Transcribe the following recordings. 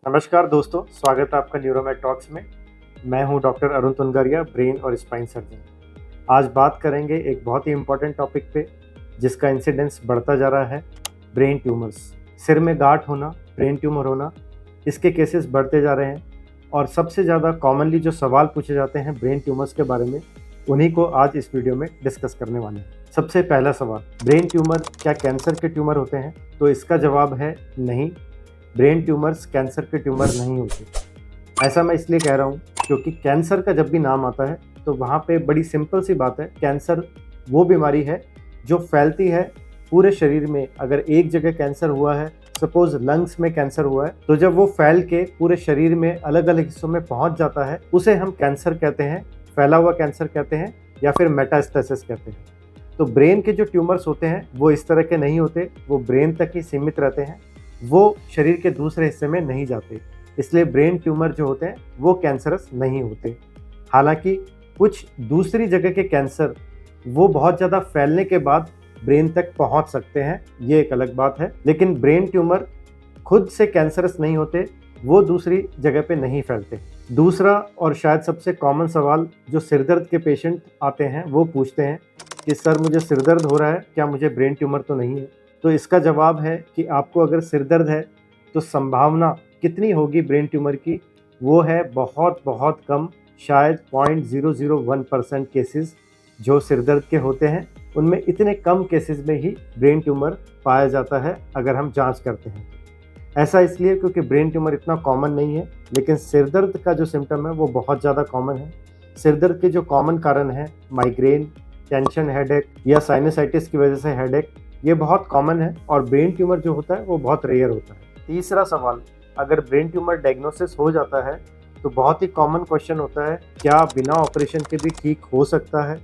नमस्कार दोस्तों, स्वागत है आपका न्यूरोमेड टॉक्स में। मैं हूं डॉक्टर अरुण तुनगरिया, ब्रेन और स्पाइन सर्जन। आज बात करेंगे एक बहुत ही इम्पोर्टेंट टॉपिक पे जिसका इंसिडेंस बढ़ता जा रहा है, ब्रेन ट्यूमर्स। सिर में गांठ होना, ब्रेन ट्यूमर होना, इसके केसेस बढ़ते जा रहे हैं और सबसे ज़्यादा कॉमनली जो सवाल पूछे जाते हैं ब्रेन ट्यूमर्स के बारे में, उन्हीं को आज इस वीडियो में डिस्कस करने वाले हैं। सबसे पहला सवाल, ब्रेन ट्यूमर क्या कैंसर के ट्यूमर होते हैं? तो इसका जवाब है नहीं, ब्रेन ट्यूमर्स कैंसर के ट्यूमर नहीं होते। ऐसा मैं इसलिए कह रहा हूँ क्योंकि कैंसर का जब भी नाम आता है तो वहाँ पे बड़ी सिंपल सी बात है, कैंसर वो बीमारी है जो फैलती है पूरे शरीर में। अगर एक जगह कैंसर हुआ है, सपोज लंग्स में कैंसर हुआ है, तो जब वो फैल के पूरे शरीर में अलग अलग हिस्सों में पहुँच जाता है, उसे हम कैंसर कहते हैं, फैला हुआ कैंसर कहते हैं या फिर मेटास्टेसिस कहते हैं। तो ब्रेन के जो ट्यूमर्स होते हैं वो इस तरह के नहीं होते, वो ब्रेन तक ही सीमित रहते हैं, वो शरीर के दूसरे हिस्से में नहीं जाते। इसलिए ब्रेन ट्यूमर जो होते हैं वो कैंसरस नहीं होते। हालांकि कुछ दूसरी जगह के कैंसर वो बहुत ज़्यादा फैलने के बाद ब्रेन तक पहुंच सकते हैं, ये एक अलग बात है। लेकिन ब्रेन ट्यूमर खुद से कैंसरस नहीं होते, वो दूसरी जगह पे नहीं फैलते। दूसरा और शायद सबसे कॉमन सवाल जो सिरदर्द के पेशेंट आते हैं वो पूछते हैं कि सर मुझे सिरदर्द हो रहा है, क्या मुझे ब्रेन ट्यूमर तो नहीं है? तो इसका जवाब है कि आपको अगर सिरदर्द है तो संभावना कितनी होगी ब्रेन ट्यूमर की, वो है बहुत बहुत कम, शायद 0.001% केसेस जो सिरदर्द के होते हैं, उनमें इतने कम केसेस में ही ब्रेन ट्यूमर पाया जाता है अगर हम जांच करते हैं। ऐसा इसलिए क्योंकि ब्रेन ट्यूमर इतना कॉमन नहीं है, लेकिन सिरदर्द का जो सिम्टम है वो बहुत ज़्यादा कॉमन है। सिरदर्द के जो कॉमन कारण हैं, माइग्रेन, टेंशन हेडेक या साइनसाइटिस की वजह से हेडेक, ये बहुत कॉमन है और ब्रेन ट्यूमर जो होता है वो बहुत रेयर होता है। तीसरा सवाल, अगर ब्रेन ट्यूमर डायग्नोसिस हो जाता है तो बहुत ही कॉमन क्वेश्चन होता है, क्या बिना ऑपरेशन के भी ठीक हो सकता है?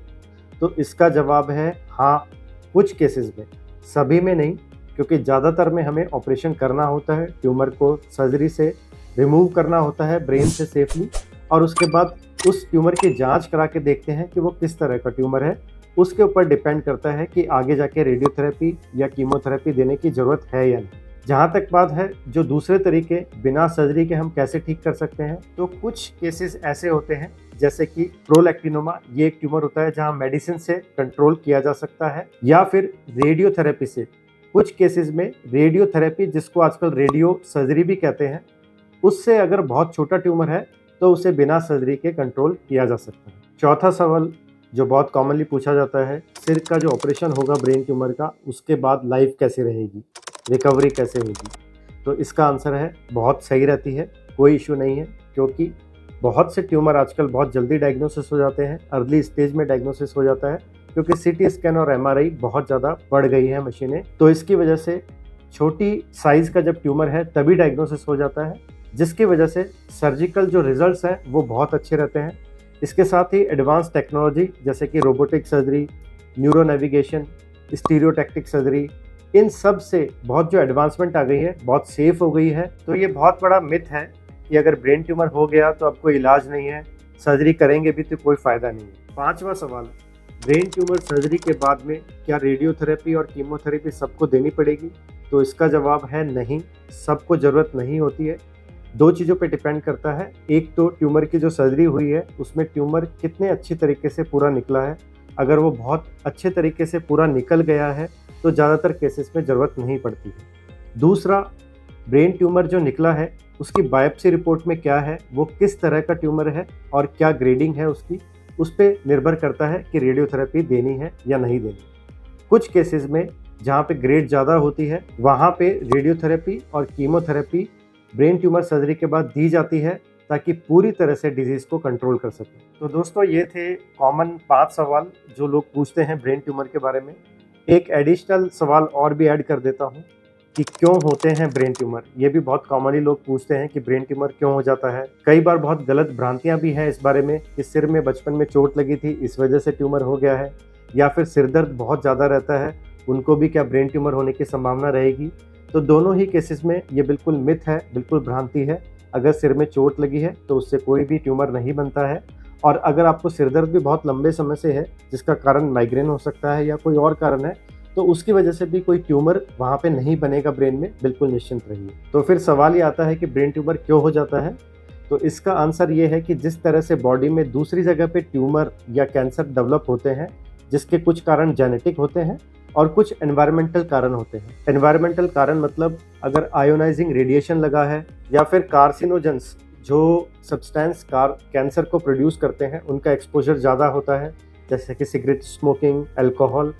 तो इसका जवाब है हाँ, कुछ केसेस में, सभी में नहीं, क्योंकि ज़्यादातर में हमें ऑपरेशन करना होता है, ट्यूमर को सर्जरी से रिमूव करना होता है ब्रेन से सेफली, और उसके बाद उस ट्यूमर की जांच करा के देखते हैं कि वो किस तरह का ट्यूमर है। उसके ऊपर डिपेंड करता है कि आगे जाके रेडियोथेरेपी या कीमोथेरेपी देने की ज़रूरत है या नहीं। जहाँ तक बात है जो दूसरे तरीके बिना सर्जरी के हम कैसे ठीक कर सकते हैं, तो कुछ केसेस ऐसे होते हैं जैसे कि प्रोलैक्टिनोमा, ये एक ट्यूमर होता है जहाँ मेडिसिन से कंट्रोल किया जा सकता है, या फिर रेडियोथेरेपी से। कुछ केसेस में रेडियोथेरेपी, जिसको आजकल रेडियो सर्जरी भी कहते हैं, उससे अगर बहुत छोटा ट्यूमर है तो उसे बिना सर्जरी के कंट्रोल किया जा सकता है। चौथा सवाल जो बहुत कॉमनली पूछा जाता है, सिर का जो ऑपरेशन होगा ब्रेन ट्यूमर का, उसके बाद लाइफ कैसे रहेगी, रिकवरी कैसे होगी? तो इसका आंसर है बहुत सही रहती है, कोई इशू नहीं है, क्योंकि बहुत से ट्यूमर आजकल बहुत जल्दी डायग्नोसिस हो जाते हैं, अर्ली स्टेज में डायग्नोसिस हो जाता है, क्योंकि सीटी स्कैन और एमआरआई बहुत ज़्यादा बढ़ गई है मशीनें। तो इसकी वजह से छोटी साइज़ का जब ट्यूमर है तभी डायग्नोसिस हो जाता है, जिसकी वजह से सर्जिकल जो रिजल्ट्स हैं वो बहुत अच्छे रहते हैं। इसके साथ ही एडवांस टेक्नोलॉजी जैसे कि robotic surgery, neuro navigation, stereotactic surgery, इन सब से बहुत जो एडवांसमेंट आ गई है, बहुत सेफ हो गई है। तो ये बहुत बड़ा मिथ है कि अगर ब्रेन ट्यूमर हो गया तो अब कोई इलाज नहीं है, सर्जरी करेंगे भी तो कोई फ़ायदा नहीं है। पांचवा सवाल, ब्रेन ट्यूमर सर्जरी के बाद में क्या रेडियोथेरेपी और कीमोथेरेपी सबको देनी पड़ेगी? तो इसका जवाब है नहीं, सबको ज़रूरत नहीं होती है। दो चीज़ों पे डिपेंड करता है, एक तो ट्यूमर की जो सर्जरी हुई है उसमें ट्यूमर कितने अच्छी तरीके से पूरा निकला है। अगर वो बहुत अच्छे तरीके से पूरा निकल गया है तो ज़्यादातर केसेस में ज़रूरत नहीं पड़ती है। दूसरा, ब्रेन ट्यूमर जो निकला है उसकी बायोप्सी रिपोर्ट में क्या है, वो किस तरह का ट्यूमर है और क्या ग्रेडिंग है उसकी, उस पर निर्भर करता है कि रेडियोथेरेपी देनी है या नहीं देनी। कुछ केसेस में जहाँ पे ग्रेड ज़्यादा होती है वहाँ पे रेडियोथेरेपी और कीमोथेरेपी ब्रेन ट्यूमर सर्जरी के बाद दी जाती है, ताकि पूरी तरह से डिजीज़ को कंट्रोल कर सकें। तो दोस्तों, ये थे कॉमन 5 सवाल जो लोग पूछते हैं ब्रेन ट्यूमर के बारे में। एक एडिशनल सवाल और भी ऐड कर देता हूँ कि क्यों होते हैं ब्रेन ट्यूमर। ये भी बहुत कॉमनली लोग पूछते हैं कि ब्रेन ट्यूमर क्यों हो जाता है। कई बार बहुत गलत भ्रांतियाँ भी हैं इस बारे में कि सिर में बचपन में चोट लगी थी, इस वजह से ट्यूमर हो गया है, या फिर सिर दर्द बहुत ज़्यादा रहता है, उनको भी क्या ब्रेन ट्यूमर होने की संभावना रहेगी? तो दोनों ही केसेस में ये बिल्कुल मिथ है, बिल्कुल भ्रांति है। अगर सिर में चोट लगी है तो उससे कोई भी ट्यूमर नहीं बनता है, और अगर आपको सिरदर्द भी बहुत लंबे समय से है जिसका कारण माइग्रेन हो सकता है या कोई और कारण है, तो उसकी वजह से भी कोई ट्यूमर वहाँ पे नहीं बनेगा ब्रेन में, बिल्कुल निश्चिंत रहिए। तो फिर सवाल ये आता है कि ब्रेन ट्यूमर क्यों हो जाता है? तो इसका आंसर ये है कि जिस तरह से बॉडी में दूसरी जगह पे ट्यूमर या कैंसर डेवलप होते हैं, जिसके कुछ कारण जेनेटिक होते हैं और कुछ एनवायरमेंटल कारण होते हैं। एनवायरमेंटल कारण मतलब अगर आयोनाइजिंग रेडिएशन लगा है या फिर कार्सिनोजेंस जो सब्सटेंस कैंसर को प्रोड्यूस करते हैं उनका एक्सपोजर ज़्यादा होता है, जैसे कि सिगरेट स्मोकिंग, अल्कोहल,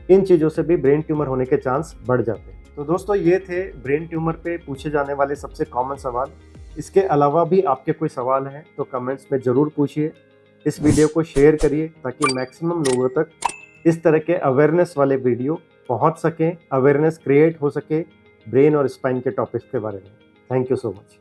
इन चीज़ों से भी ब्रेन ट्यूमर होने के चांस बढ़ जाते हैं। तो दोस्तों ये थे ब्रेन ट्यूमर पे पूछे जाने वाले सबसे कॉमन सवाल। इसके अलावा भी आपके कोई सवाल हैं तो कमेंट्स में ज़रूर पूछिए। इस वीडियो को शेयर करिए ताकि मैक्सिमम लोगों तक इस तरह के अवेयरनेस वाले वीडियो पहुंच सकें, अवेयरनेस क्रिएट हो सके ब्रेन और स्पाइन के टॉपिक्स के बारे में। Thank you so much.